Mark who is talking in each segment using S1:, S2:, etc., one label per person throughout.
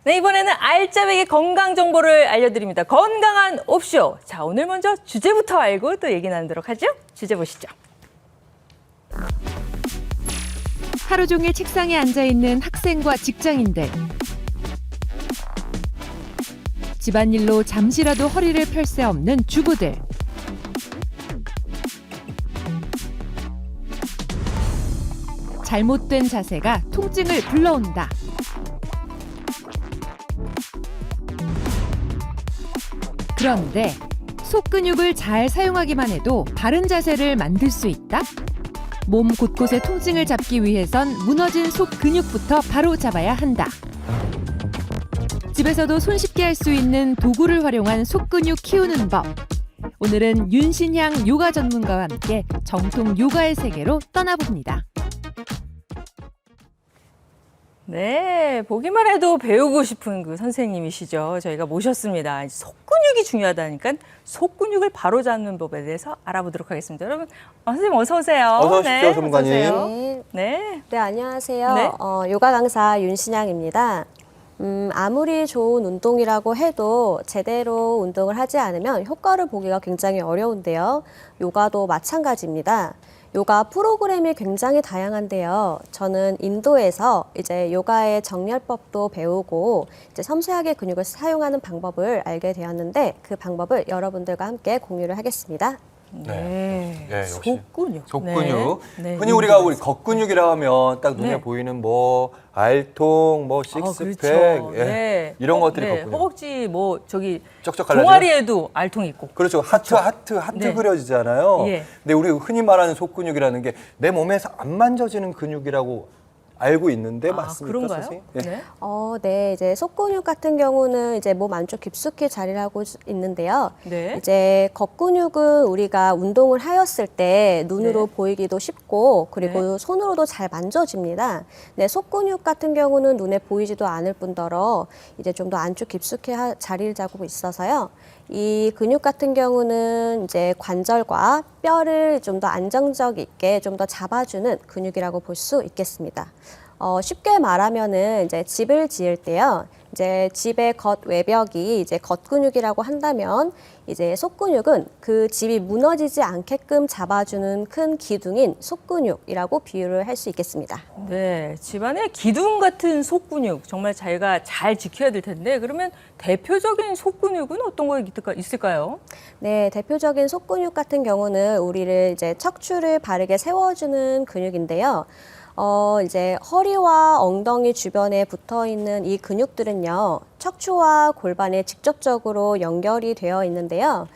S1: 네, 이번에는 알짜배기 건강 정보를 알려드립니다. 건강한 옵쇼. 자, 오늘 먼저 주제부터 알고 또 얘기 나누도록 하죠. 주제 보시죠.
S2: 하루 종일 책상에 앉아있는 학생과 직장인들. 집안일로 잠시라도 허리를 펼 새 없는 주부들. 잘못된 자세가 통증을 불러온다. 그런데 속근육을 잘 사용하기만 해도 바른 자세를 만들 수 있다? 몸 곳곳의 통증을 잡기 위해선 무너진 속근육부터 바로 잡아야 한다. 집에서도 손쉽게 할 수 있는 도구를 활용한 속근육 키우는 법. 오늘은 윤신향 요가 전문가와 함께 정통 요가의 세계로 떠나봅니다.
S1: 네, 보기만 해도 배우고 싶은 그 선생님이시죠. 저희가 모셨습니다. 속근육이 중요하다니까 속근육을 바로잡는 법에 대해서 알아보도록 하겠습니다. 여러분, 선생님 어서 오세요.
S3: 어서 오십시오,
S1: 네,
S3: 전문가님.
S1: 어서 오세요.
S4: 네,
S1: 네.
S4: 네, 안녕하세요.
S1: 네.
S4: 요가 강사 윤신양입니다. 아무리 좋은 운동이라고 해도 제대로 운동을 하지 않으면 효과를 보기가 굉장히 어려운데요. 요가도 마찬가지입니다. 요가 프로그램이 굉장히 다양한데요. 저는 인도에서 이제 요가의 정렬법도 배우고 이제 섬세하게 근육을 사용하는 방법을 알게 되었는데 그 방법을 여러분들과 함께 공유를 하겠습니다.
S1: 네.
S3: 네, 역시.
S1: 속근육.
S3: 속근육.
S1: 네.
S3: 흔히 우리가 우리 겉근육이라 하면 딱 눈에
S1: 네.
S3: 보이는 뭐 알통, 뭐 식스팩,
S1: 그렇죠.
S3: 예.
S1: 네.
S3: 이런 것들이
S1: 네.
S3: 겉근육.
S1: 허벅지 뭐 저기
S3: 쩍쩍 갈라져요?
S1: 종아리에도 알통 있고.
S3: 그렇죠. 하트
S1: 네.
S3: 그려지잖아요.
S1: 예.
S3: 근데 우리 흔히 말하는 속근육이라는 게 내 몸에서 안 만져지는 근육이라고 알고 있는데 맞습니까,
S1: 그런가요?
S3: 선생님? 예.
S1: 네.
S4: 네, 이제 속근육 같은 경우는 이제 몸 안쪽 깊숙이 자리를 하고 있는데요.
S1: 네.
S4: 이제 겉근육은 우리가 운동을 하였을 때 눈으로
S1: 네.
S4: 보이기도 쉽고 그리고
S1: 네.
S4: 손으로도 잘 만져집니다. 네, 속근육 같은 경우는 눈에 보이지도 않을 뿐더러 이제 좀 더 안쪽 깊숙이 자리를 잡고 있어서요. 이 근육 같은 경우는 이제 관절과 뼈를 좀 더 안정적 있게 좀 더 잡아주는 근육이라고 볼 수 있겠습니다. 쉽게 말하면은 이제 집을 지을 때요. 이제 집의 겉 외벽이 이제 겉근육이라고 한다면 이제 속근육은 그 집이 무너지지 않게끔 잡아주는 큰 기둥인 속근육이라고 비유를 할 수 있겠습니다.
S1: 네, 집안의 기둥 같은 속근육 정말 자기가 잘 지켜야 될 텐데 그러면 대표적인 속근육은 어떤 거 있을까요?
S4: 네, 대표적인 속근육 같은 경우는 우리를 이제 척추를 바르게 세워주는 근육인데요. 이제 허리와 엉덩이 주변에 붙어 있는 이 근육들은요, 척추와 골반에 직접적으로 연결이 되어 있는데요.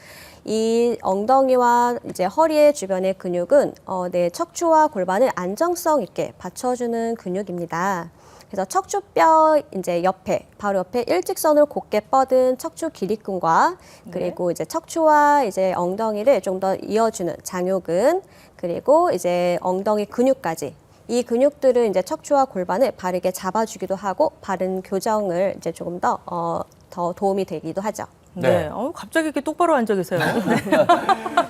S4: 이 엉덩이와 이제 허리의 주변의 근육은 내 척추와 골반을 안정성 있게 받쳐주는 근육입니다. 그래서 척추뼈 이제 옆에 바로 옆에 일직선으로 곧게 뻗은 척추 기립근과 그리고 이제 척추와 이제 엉덩이를 좀 더 이어주는 장요근 그리고 이제 엉덩이 근육까지 이 근육들은 이제 척추와 골반을 바르게 잡아주기도 하고 바른 교정을 이제 조금 더 도움이 되기도 하죠.
S1: 네.
S3: 네.
S1: 갑자기 이렇게 똑바로 앉아 계세요. 네.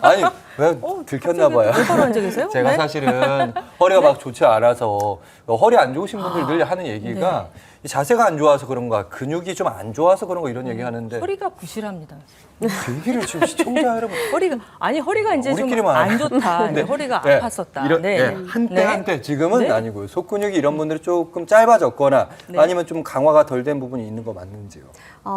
S3: 아니, 왜 들켰나 봐요.
S1: 똑바로 앉아 계세요?
S3: 제가
S1: 네.
S3: 사실은 허리가 막 좋지 않아서 허리 안 좋으신 분들 늘 하는 얘기가 이 자세가 안 좋아서 그런가 근육이 좀 안 좋아서 그런 거 이런 얘기 하는데
S1: 허리가 부실합니다.
S3: 그 얘기를 지금 시청자 여러분
S1: 허리가 이제 좀
S3: 우리끼리만
S1: 안 좋다. 네, 허리가
S3: 네,
S1: 아팠었다.
S3: 이런,
S1: 네.
S3: 네, 한때
S1: 네.
S3: 한때 지금은
S1: 네.
S3: 아니고요. 속근육이 이런 분들이 조금 짧아졌거나
S1: 네.
S3: 아니면 좀 강화가 덜 된 부분이 있는 거 맞는지요?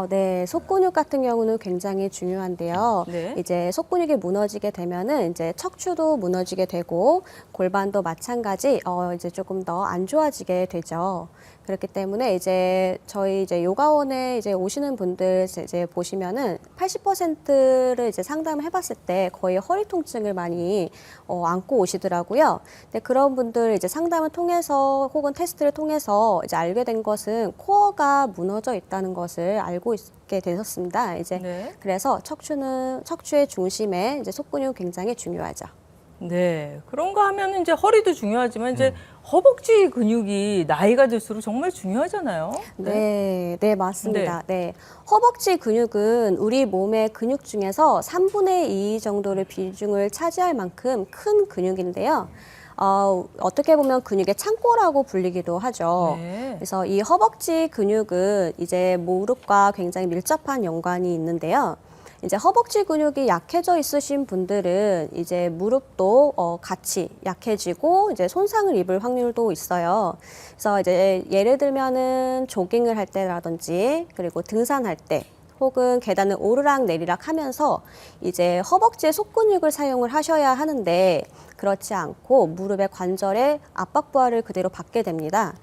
S4: 네, 속근육 같은 경우는 굉장히 중요한데요.
S1: 네.
S4: 이제 속근육이 무너지게 되면은 이제 척추도 무너지게 되고 골반도 마찬가지 이제 조금 더 안 좋아지게 되죠. 그렇기 때문에 이제 저희 이제 요가원에 이제 오시는 분들 이제 보시면은 80%를 이제 상담을 해봤을 때 거의 허리 통증을 많이 안고 오시더라고요. 근데 그런 분들 이제 상담을 통해서 혹은 테스트를 통해서 이제 알게 된 것은 코어가 무너져 있다는 것을 알고 있게 되었습니다. 이제
S1: 네.
S4: 그래서 척추의 중심에 이제 속근육 굉장히 중요하죠.
S1: 네. 그런가 하면 이제 허리도 중요하지만 이제 허벅지 근육이 나이가 들수록 정말 중요하잖아요.
S4: 네, 맞습니다. 네. 허벅지 근육은 우리 몸의 근육 중에서 3분의 2 정도를 비중을 차지할 만큼 큰 근육인데요. 어떻게 보면 근육의 창고라고 불리기도 하죠.
S1: 네.
S4: 그래서 이 허벅지 근육은 이제 무릎과 굉장히 밀접한 연관이 있는데요. 이제 허벅지 근육이 약해져 있으신 분들은 이제 무릎도 같이 약해지고 이제 손상을 입을 확률도 있어요. 그래서 이제 예를 들면은 조깅을 할 때라든지 그리고 등산할 때 혹은 계단을 오르락 내리락 하면서 이제 허벅지의 속근육을 사용을 하셔야 하는데 그렇지 않고 무릎의 관절에 압박 부하를 그대로 받게 됩니다.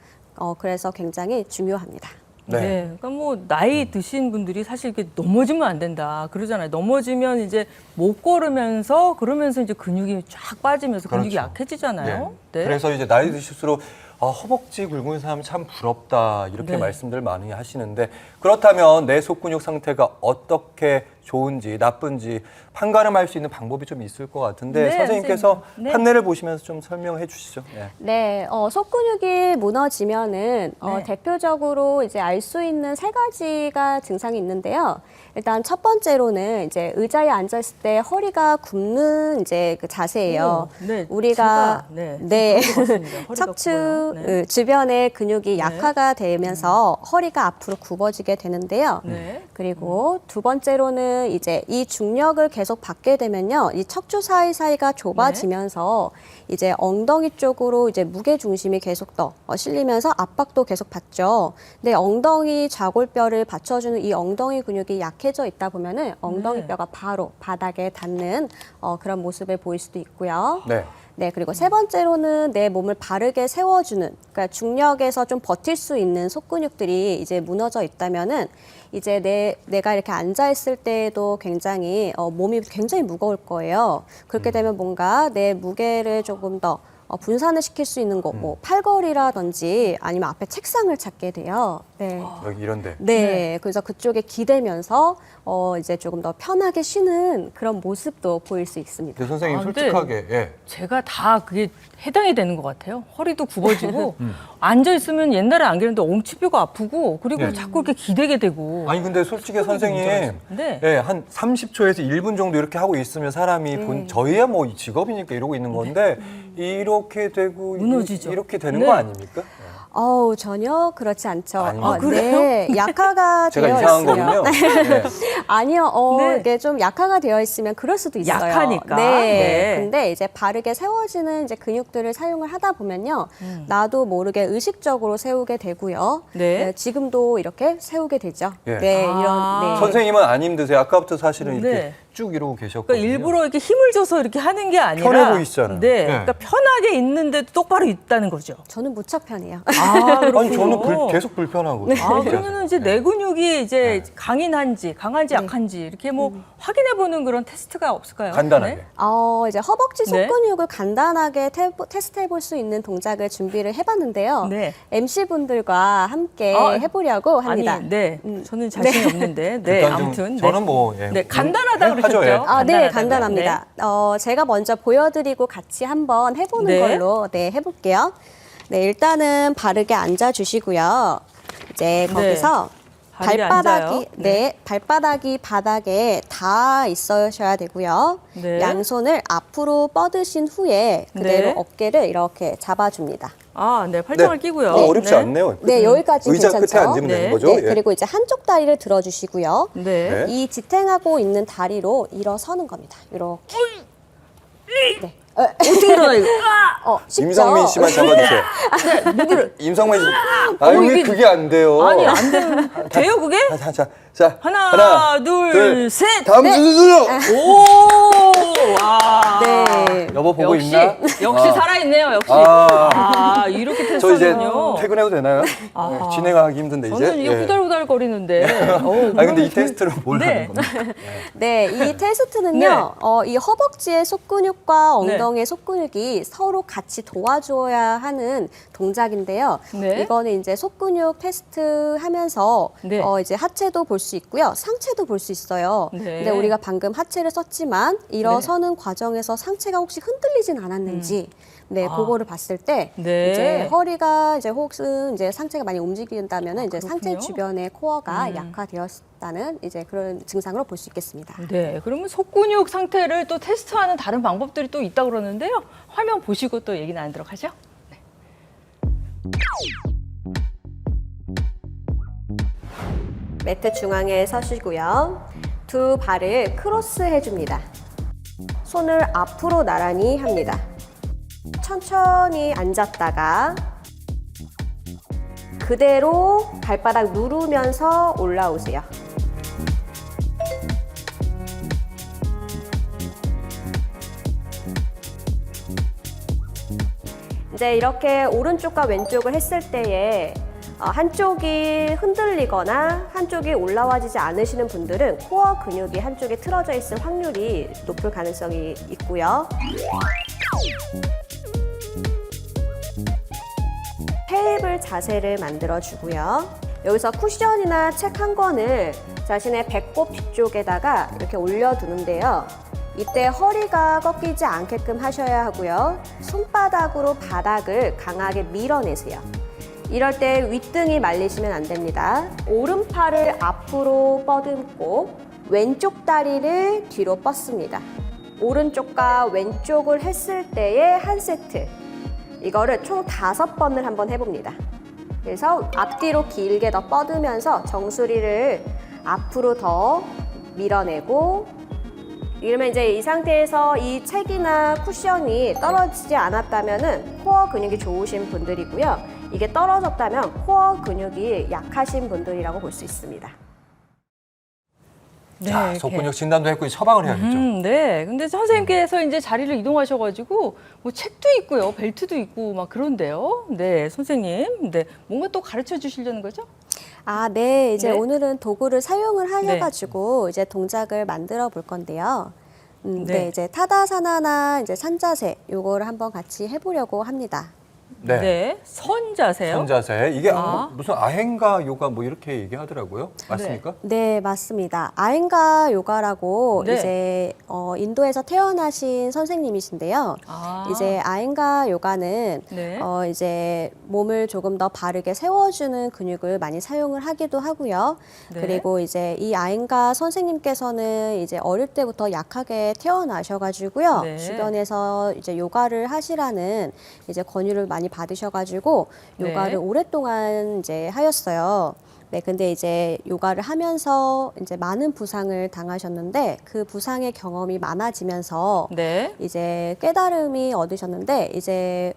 S4: 그래서 굉장히 중요합니다.
S3: 네.
S1: 네. 그러니까 뭐 나이 드신 분들이 사실 이렇게 넘어지면 안 된다 그러잖아요. 넘어지면 이제 못 걸으면서 그러면서 이제 근육이 쫙 빠지면서 근육이
S3: 그렇죠.
S1: 약해지잖아요.
S3: 네. 그래서 이제 나이 드실수록 허벅지 굵은 사람 참 부럽다 이렇게
S1: 네.
S3: 말씀들 많이 하시는데 그렇다면 내 속근육 상태가 어떻게 좋은지 나쁜지 판가름할 수 있는 방법이 좀 있을 것 같은데
S1: 네,
S3: 선생님께서
S1: 선생님. 네.
S3: 판례를 보시면서 좀 설명해 주시죠. 네.
S4: 네, 속근육이 무너지면은
S1: 네.
S4: 대표적으로 이제 알 수 있는 세 가지가 증상이 있는데요. 일단 첫 번째로는 이제 의자에 앉아 있을 때 허리가 굽는 이제 그 자세예요.
S1: 오, 네,
S4: 우리가
S1: 제가,
S4: 네,
S1: 좀 그런 것 같습니다. 허리가
S4: 척추
S1: 굽어요. 네.
S4: 주변의 근육이 약화가 되면서 허리가 앞으로 굽어지게 되는데요.
S1: 네.
S4: 그리고 두 번째로는 이제 이 중력을 계속 받게 되면요. 이 척추 사이사이가 좁아지면서 이제 엉덩이 쪽으로 이제 무게 중심이 계속 더 실리면서 압박도 계속 받죠. 근데 엉덩이 좌골뼈를 받쳐주는 이 엉덩이 근육이 약해져 있다 보면은 엉덩이
S1: 네.
S4: 뼈가 바로 바닥에 닿는 그런 모습을 보일 수도 있고요.
S3: 네.
S4: 네, 그리고 세 번째로는 내 몸을 바르게 세워주는, 그러니까 중력에서 좀 버틸 수 있는 속근육들이 이제 무너져 있다면은 이제 내가 이렇게 앉아 있을 때에도 굉장히 몸이 굉장히 무거울 거예요. 그렇게 되면 뭔가 내 무게를 조금 더 분산을 시킬 수 있는 곳, 뭐 팔걸이라든지 아니면 앞에 책상을 찾게 돼요. 네.
S3: 여기 이런데.
S4: 네, 그래서 그쪽에 기대면서 이제 조금 더 편하게 쉬는 그런 모습도 보일 수 있습니다.
S3: 근데 선생님
S1: 근데
S3: 솔직하게 예.
S1: 제가 다 그게 해당이 되는 것 같아요. 허리도 굽어지고 앉아 있으면 옛날에 안 그랬는데 엉치뼈가 아프고 그리고
S3: 네.
S1: 자꾸 이렇게 기대게 되고.
S3: 아니 근데 솔직히 선생님
S1: 네.
S3: 예, 한 30초에서 1분 정도 이렇게 하고 있으면 사람이 저희야 뭐 직업이니까 이러고 있는 건데 이렇게 되고
S1: 무너지죠.
S3: 이렇게 되는
S1: 네.
S3: 거 아닙니까?
S4: 전혀 그렇지 않죠.
S3: 아닙니까?
S4: 네, 약화가
S3: 제가
S4: 되어
S3: 이상한
S4: 있으면.
S3: 거군요. 네.
S4: 아니요,
S1: 네.
S4: 이게 좀 약화가 되어 있으면 그럴 수도 있어요.
S1: 약하니까.
S4: 네.
S1: 네.
S4: 근데 이제 바르게 세워지는 이제 근육들을 사용을 하다 보면요. 나도 모르게 의식적으로 세우게 되고요.
S1: 네.
S4: 지금도 이렇게 세우게 되죠.
S3: 예.
S4: 네,
S1: 아.
S4: 이런, 네.
S3: 선생님은 안 힘드세요? 아까부터 사실은 이렇게
S1: 네.
S3: 쭉 이러고 계셨거든요.
S1: 그러니까 일부러 이렇게 힘을 줘서 이렇게 하는 게 아니라
S3: 편해 보이시잖아요.
S1: 네,
S3: 네.
S1: 그러니까 편하게 있는데도 똑바로 있다는 거죠.
S4: 저는 무척 편해요.
S1: 아,
S3: 아니 저는 계속 불편하고요.
S1: 아, 그러면은 이제 내 근육이 이제
S3: 네.
S1: 강한지 약한지 이렇게 뭐 확인해 보는 그런 테스트가 없을까요?
S3: 간단하게.
S1: 네?
S4: 이제 허벅지
S1: 네.
S4: 속근육을 간단하게 테스트해 볼 수 있는 동작을 준비를 해봤는데요.
S1: 네.
S4: MC분들과 함께 해보려고 합니다.
S1: 아니, 네. 저는 자신이 없는데. 네,
S3: 일단 좀
S1: 아무튼.
S3: 저는
S1: 네.
S3: 뭐 예.
S1: 네, 간단하다고
S3: 하죠,
S1: 그러셨죠?
S3: 예.
S4: 네,
S1: 간단하다고요.
S4: 간단합니다. 제가 먼저 보여드리고 같이 한번 해보는
S1: 네.
S4: 걸로 해볼게요. 네, 일단은 바르게 앉아주시고요. 이제 거기서
S1: 바르게
S4: 발바닥이
S1: 앉아요.
S4: 발바닥이 바닥에 닿아 있으셔야 되고요.
S1: 네.
S4: 양손을 앞으로 뻗으신 후에 그대로
S1: 네.
S4: 어깨를 이렇게 잡아줍니다.
S1: 아, 네. 팔짱을 끼고요.
S3: 어렵지
S1: 네.
S3: 않네요.
S4: 네, 여기까지
S3: 의자
S4: 괜찮죠?
S3: 끝에 앉으면
S1: 네.
S3: 되는 거죠?
S4: 네,
S3: 예.
S4: 그리고 이제 한쪽 다리를 들어주시고요.
S1: 네.
S3: 네.
S4: 이 지탱하고 있는 다리로 일어서는 겁니다. 이렇게. 네.
S1: 어떻게 일어나 이거?
S4: 쉽죠?
S3: 임성민 씨만 잡아주세요. 임성민 씨. 아니 왜
S1: 이게-
S3: 그게 안 돼요?
S1: 아니, 안 되는. 돼요, 그게?
S3: 자,
S1: 하나, 둘, 셋.
S3: 다음 순서로.
S1: 오! 와.
S4: 네.
S3: 여보 보고
S1: 역시,
S3: 있나?
S1: 역시 살아있네요, 역시.
S3: 아.
S1: 이렇게
S3: 저 이제
S1: 테스트하면요.
S3: 퇴근해도 되나요? 네, 진행하기 힘든데 이제.
S1: 저는 이게
S3: 예.
S1: 후달후달 거리는데.
S3: 아니 근데 이 테스트를 뭘
S1: 네.
S3: 하는 겁니까?
S4: 네, 이 테스트는요, 이 허벅지의 속근육과 엉덩이의 속근육이 서로 같이 도와줘야 하는 동작인데요.
S1: 네.
S4: 이거는 이제 속근육 테스트 하면서
S1: 네.
S4: 이제 하체도 볼 수 있고요, 상체도 볼 수 있어요.
S1: 네.
S4: 근데 우리가 방금 하체를 썼지만 일어서 서는 과정에서 상체가 혹시 흔들리진 않았는지 네, 그거를 봤을 때
S1: 네.
S4: 이제 허리가 이제 혹은 이제 상체가 많이 움직인다면은 이제 상체
S1: 그렇군요.
S4: 주변의 코어가 약화되었다는 이제 그런 증상으로 볼 수 있겠습니다.
S1: 네, 그러면 속근육 상태를 또 테스트하는 다른 방법들이 또 있다고 그러는데요. 화면 보시고 또 얘기 나누도록 하죠. 네.
S4: 매트 중앙에 서시고요. 두 발을 크로스 해줍니다. 손을 앞으로 나란히 합니다. 천천히 앉았다가 그대로 발바닥 누르면서 올라오세요. 이제 이렇게 오른쪽과 왼쪽을 했을 때에 한쪽이 흔들리거나 한쪽이 올라와지지 않으시는 분들은 코어 근육이 한쪽에 틀어져 있을 확률이 높을 가능성이 있고요. 테이블 자세를 만들어 주고요. 여기서 쿠션이나 책 한 권을 자신의 배꼽 뒤쪽에다가 이렇게 올려두는데요. 이때 허리가 꺾이지 않게끔 하셔야 하고요. 손바닥으로 바닥을 강하게 밀어내세요. 이럴 때 윗등이 말리시면 안 됩니다. 오른팔을 앞으로 뻗음고 왼쪽 다리를 뒤로 뻗습니다. 오른쪽과 왼쪽을 했을 때의 한 세트. 이거를 총 5번을 한번 해봅니다. 그래서 앞뒤로 길게 더 뻗으면서 정수리를 앞으로 더 밀어내고 이러면 이제 이 상태에서 이 책이나 쿠션이 떨어지지 않았다면은 코어 근육이 좋으신 분들이고요. 이게 떨어졌다면 코어 근육이 약하신 분들이라고 볼 수 있습니다.
S1: 네,
S3: 자,
S1: 이렇게.
S3: 속근육 진단도 했고 이제 처방을 해야겠죠.
S1: 네. 근데 선생님께서 이제 자리를 이동하셔가지고 뭐 책도 있고요, 벨트도 있고 막 그런데요. 네, 선생님. 네, 뭔가 또 가르쳐 주시려는 거죠?
S4: 아, 네. 이제
S1: 네.
S4: 오늘은 도구를 사용을 하셔가지고 이제 동작을 만들어 볼 건데요.
S1: 네.
S4: 이제 타다사나나 이제 산자세 요거를 한번 같이 해보려고 합니다.
S3: 네.
S1: 선 자세요.
S3: 손 자세. 이게
S1: 아.
S3: 무슨 아행가 요가 뭐 이렇게 얘기하더라고요. 맞습니까?
S4: 네, 맞습니다. 아행가 요가라고
S1: 네.
S4: 이제 인도에서 태어나신 선생님이신데요.
S1: 아.
S4: 이제 아행가 요가는
S1: 네.
S4: 이제 몸을 조금 더 바르게 세워주는 근육을 많이 사용을 하기도 하고요.
S1: 네.
S4: 그리고 이제 이 아행가 선생님께서는 이제 어릴 때부터 약하게 태어나셔가지고요.
S1: 네.
S4: 주변에서 이제 요가를 하시라는 이제 권유를 많이 받으셔가지고 요가를
S1: 네.
S4: 오랫동안 이제 하였어요. 네, 근데 이제 요가를 하면서 이제 많은 부상을 당하셨는데 그 부상의 경험이 많아지면서
S1: 네.
S4: 이제 깨달음이 얻으셨는데 이제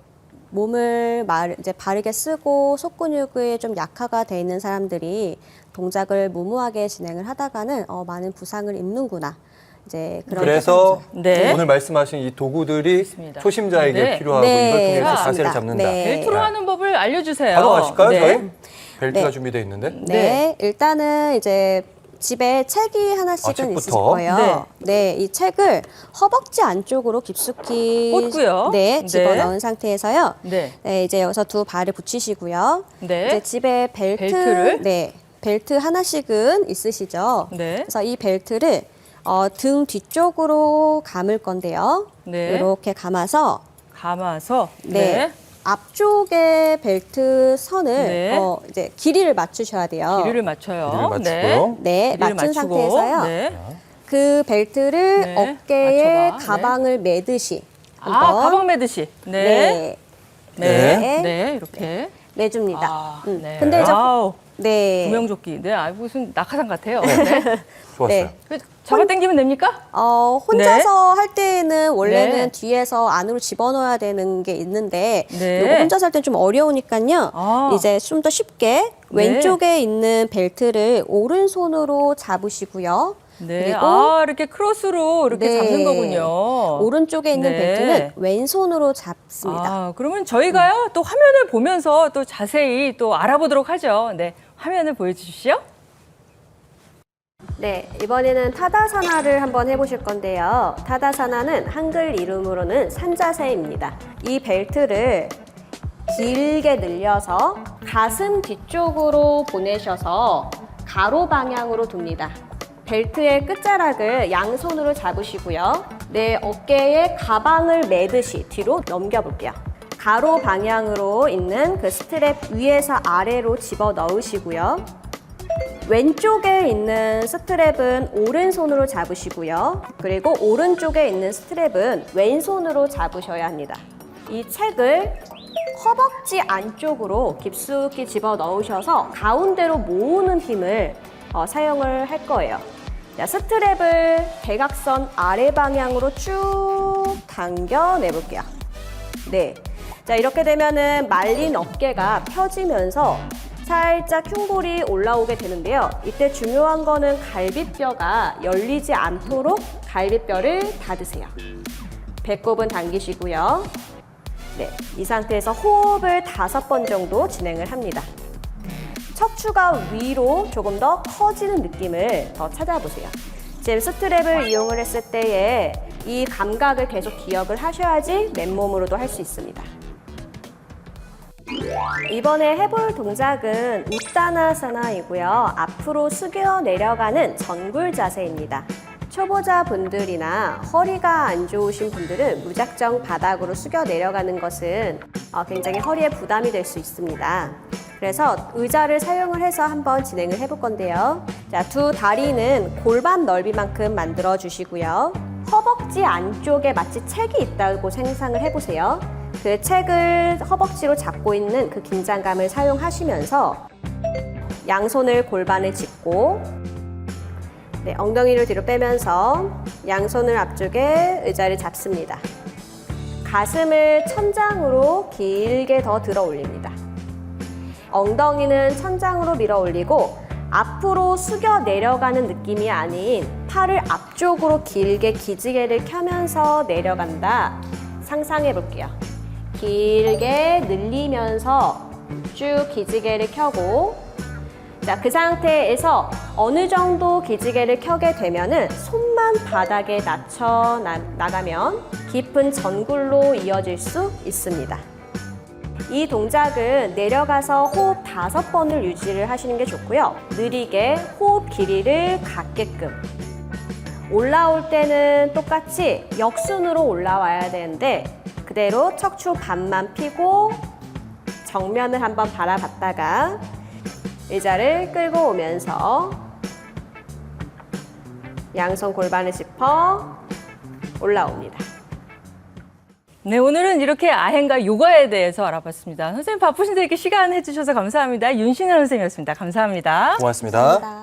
S4: 몸을 이제 바르게 쓰고 속근육이 좀 약화가 돼 있는 사람들이 동작을 무모하게 진행을 하다가는 많은 부상을 입는구나. 이제 그런
S3: 그래서
S1: 네.
S3: 오늘 말씀하신 이 도구들이
S1: 있습니다.
S3: 초심자에게
S1: 네.
S3: 필요하고
S4: 네,
S3: 이걸 통해서
S4: 맞습니다.
S3: 자세를 잡는다.
S4: 네.
S1: 벨트로 하는 법을 알려주세요.
S3: 바로 가실까요,
S1: 네.
S3: 저희? 벨트가
S4: 네.
S3: 준비되어 있는데.
S4: 네, 일단은 이제 집에 책이 하나씩은
S3: 책부터?
S4: 있으실 거예요. 네, 이 책을 허벅지 안쪽으로 깊숙이
S1: 꽂고요.
S4: 네,
S1: 네.
S4: 집어넣은 상태에서요.
S1: 네.
S4: 네, 이제 여기서 두 발을 붙이시고요.
S1: 네.
S4: 이제 집에
S1: 벨트를?
S4: 네, 벨트 하나씩은 있으시죠.
S1: 네.
S4: 그래서 이 벨트를 등 뒤쪽으로 감을 건데요.
S1: 네.
S4: 이렇게 감아서
S1: 감아서.
S4: 네. 앞쪽에 벨트 선을
S1: 네.
S4: 이제 길이를 맞추셔야 돼요.
S1: 길이를 맞춰요.
S3: 길이를 맞추고요.
S4: 네,
S1: 길이를
S4: 맞춘
S1: 맞추고.
S4: 상태에서요.
S1: 네.
S4: 그 벨트를
S1: 네,
S4: 어깨에
S1: 맞춰봐.
S4: 가방을 매듯이
S1: 아,
S4: 한번
S1: 가방 매듯이. 네.
S4: 네,
S1: 네.
S4: 네.
S1: 네. 이렇게.
S4: 매줍니다.
S1: 아, 네.
S4: 근데 이제
S1: 아우,
S4: 네,
S1: 구명조끼. 네, 아, 무슨 낙하산 같아요. 네.
S3: 좋았어요.
S4: 네.
S1: 그 잡아당기면 됩니까?
S4: 혼자서 할 때는 원래는
S1: 네.
S4: 뒤에서 안으로 집어넣어야 되는 게 있는데
S1: 네.
S4: 요거 혼자서 할 때 좀 어려우니까요.
S1: 아.
S4: 이제 좀 더 쉽게 왼쪽에 있는 벨트를 오른손으로 잡으시고요.
S1: 네.
S4: 그리고
S1: 아, 이렇게 크로스로 이렇게
S4: 네.
S1: 잡는 거군요.
S4: 오른쪽에 있는
S1: 네.
S4: 벨트는 왼손으로 잡습니다.
S1: 아, 그러면 저희가요, 또 화면을 보면서 또 자세히 또 알아보도록 하죠. 네. 화면을 보여주시죠.
S4: 네, 이번에는 타다사나를 한번 해보실 건데요. 타다사나는 한글 이름으로는 산자세입니다. 이 벨트를 길게 늘려서 가슴 뒤쪽으로 보내셔서 가로 방향으로 둡니다. 벨트의 끝자락을 양손으로 잡으시고요. 내 어깨에 가방을 매듯이 뒤로 넘겨볼게요. 가로 방향으로 있는 그 스트랩 위에서 아래로 집어 넣으시고요. 왼쪽에 있는 스트랩은 오른손으로 잡으시고요. 그리고 오른쪽에 있는 스트랩은 왼손으로 잡으셔야 합니다. 이 책을 허벅지 안쪽으로 깊숙이 집어 넣으셔서 가운데로 모으는 힘을 사용을 할 거예요. 자, 스트랩을 대각선 아래 방향으로 쭉 당겨 내볼게요. 네. 자, 이렇게 되면은 말린 어깨가 펴지면서 살짝 흉볼이 올라오게 되는데요. 이때 중요한 거는 갈비뼈가 열리지 않도록 갈비뼈를 닫으세요. 배꼽은 당기시고요. 네, 이 상태에서 호흡을 5번 정도 진행을 합니다. 척추가 위로 조금 더 커지는 느낌을 더 찾아보세요. 지금 스트랩을 이용을 했을 때에 이 감각을 계속 기억을 하셔야지 맨몸으로도 할 수 있습니다. 이번에 해볼 동작은 우타나사나이고요. 앞으로 숙여 내려가는 전굴 자세입니다. 초보자 분들이나 허리가 안 좋으신 분들은 무작정 바닥으로 숙여 내려가는 것은 굉장히 허리에 부담이 될 수 있습니다. 그래서 의자를 사용을 해서 한번 진행을 해볼 건데요. 자, 두 다리는 골반 넓이만큼 만들어 주시고요. 허벅지 안쪽에 마치 책이 있다고 상상을 해보세요. 그 책을 허벅지로 잡고 있는 그 긴장감을 사용하시면서 양손을 골반에 짚고 네, 엉덩이를 뒤로 빼면서 양손을 앞쪽에 의자를 잡습니다. 가슴을 천장으로 길게 더 들어 올립니다. 엉덩이는 천장으로 밀어 올리고 앞으로 숙여 내려가는 느낌이 아닌 팔을 앞쪽으로 길게 기지개를 켜면서 내려간다. 상상해 볼게요. 길게 늘리면서 쭉 기지개를 켜고 자, 그 상태에서 어느 정도 기지개를 켜게 되면은 손만 바닥에 낮춰 나가면 깊은 전굴로 이어질 수 있습니다. 이 동작은 내려가서 호흡 5번을 유지를 하시는 게 좋고요. 느리게 호흡 길이를 갖게끔. 올라올 때는 똑같이 역순으로 올라와야 되는데 그대로 척추 반만 펴고 정면을 한번 바라봤다가 의자를 끌고 오면서 양손 골반을 짚어 올라옵니다.
S1: 네, 오늘은 이렇게 아행과 요가에 대해서 알아봤습니다. 선생님 바쁘신데 이렇게 시간 해주셔서 감사합니다. 윤신혜 선생님이었습니다. 감사합니다.
S3: 고맙습니다.
S4: 감사합니다.